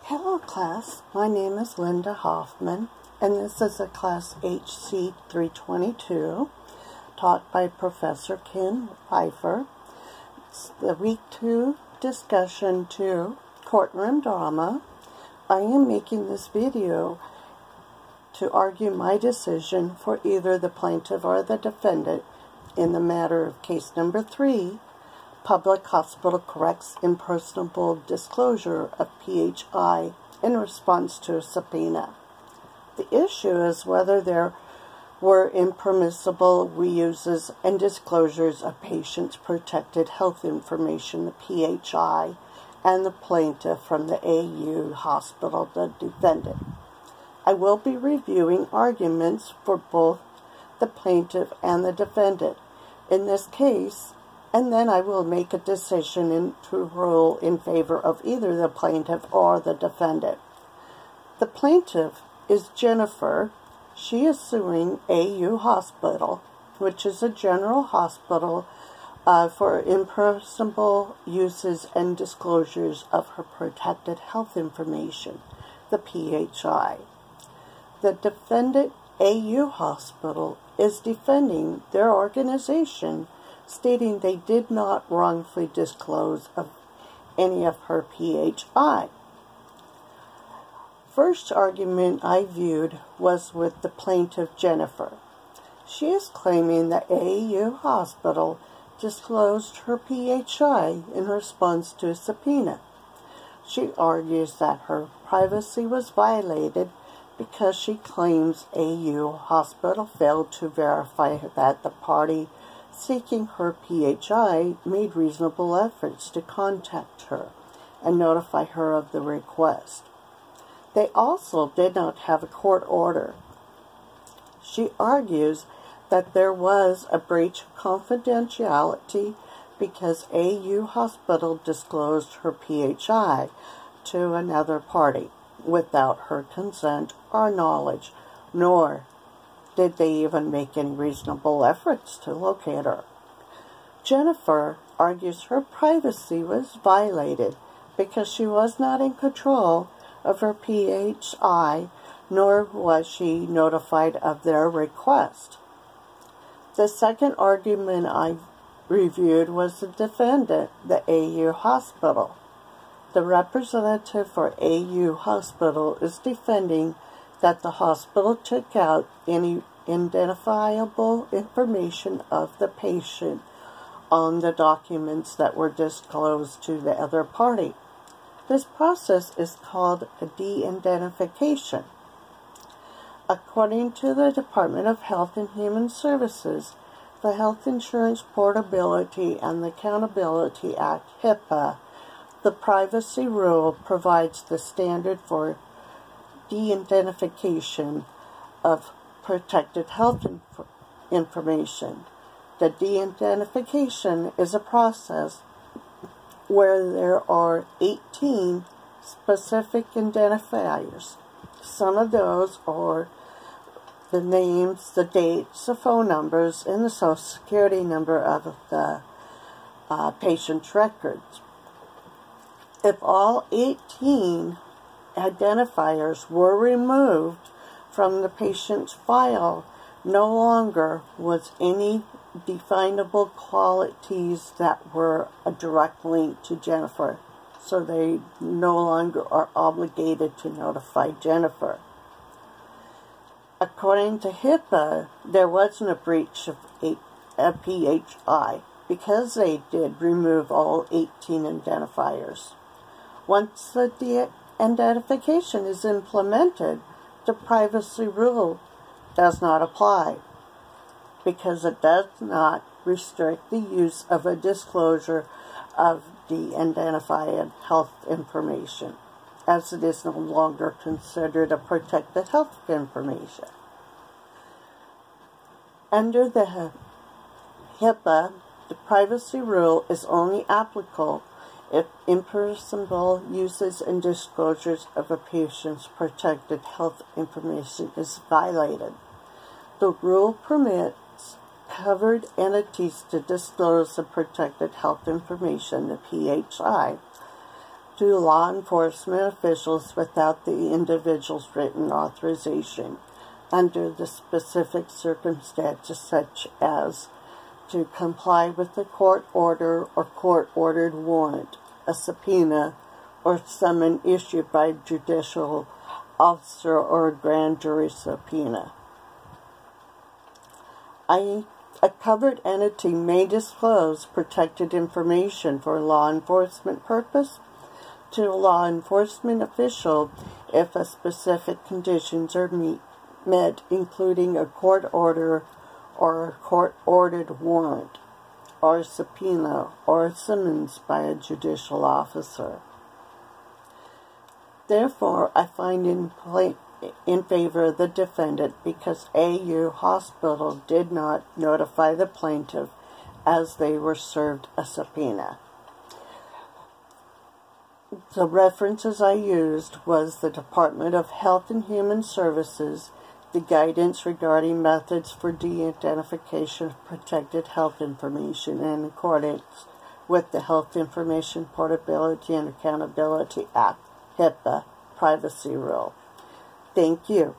Hello class, my name is Linda Hoffman and this is a class HC 322 taught by Professor Ken Pfeiffer. It's the week 2 discussion to courtroom drama. I am making this video to argue my decision for either the plaintiff or the defendant in the matter of case number 3. Public hospital corrects impersonable disclosure of PHI in response to a subpoena. The issue is whether there were impermissible reuses and disclosures of patients' protected health information, the PHI, and the plaintiff from the AU hospital, the defendant. I will be reviewing arguments for both the plaintiff and the defendant in this case, and then I will make a decision to rule in favor of either the plaintiff or the defendant. The plaintiff is Jennifer. She is suing AU Hospital, which is a general hospital, for impermissible uses and disclosures of her protected health information, the PHI. The defendant, AU Hospital, is defending their organization, stating they did not wrongfully disclose of any of her PHI. First argument I viewed was with the plaintiff Jennifer. She is claiming that AU Hospital disclosed her PHI in response to a subpoena. She argues that her privacy was violated because she claims AU Hospital failed to verify that the party seeking her PHI made reasonable efforts to contact her and notify her of the request. They also did not have a court order. She argues that there was a breach of confidentiality because AU Hospital disclosed her PHI to another party without her consent or knowledge, nor did they even make any reasonable efforts to locate her. Jennifer argues her privacy was violated because she was not in control of her PHI, nor was she notified of their request. The second argument I reviewed was the defendant, the AU Hospital. The representative for AU Hospital is defending that the hospital took out any identifiable information of the patient on the documents that were disclosed to the other party. This process is called a de-identification. According to the Department of Health and Human Services, the Health Insurance Portability and Accountability Act, HIPAA, the privacy rule provides the standard for de-identification of protected health information. The de-identification is a process where there are 18 specific identifiers. Some of those are the names, the dates, the phone numbers, and the social security number of the patient's records. If all 18 identifiers were removed from the patient's file, no longer was any definable qualities that were a direct link to Jennifer, so they no longer are obligated to notify Jennifer. According to HIPAA, there wasn't a breach of a PHI because they did remove all 18 identifiers. Once the de-identification is implemented, the privacy rule does not apply because it does not restrict the use of a disclosure of de-identified health information, as it is no longer considered a protected health information. Under the HIPAA, the privacy rule is only applicable if impermissible uses and disclosures of a patient's protected health information is violated. The rule permits covered entities to disclose the protected health information, the PHI, to law enforcement officials without the individual's written authorization under the specific circumstances, such as to comply with a court order or court-ordered warrant, a subpoena, or summon issued by a judicial officer or a grand jury subpoena. A covered entity may disclose protected information for law enforcement purpose to a law enforcement official if specific conditions are met, including a court order or a court-ordered warrant, or a subpoena, or a summons by a judicial officer. Therefore, I find in favor of the defendant because AU Hospital did not notify the plaintiff as they were served a subpoena. The references I used was the Department of Health and Human Services, the guidance regarding methods for de-identification of protected health information in accordance with the Health Information Portability and Accountability Act, HIPAA, privacy rule. Thank you.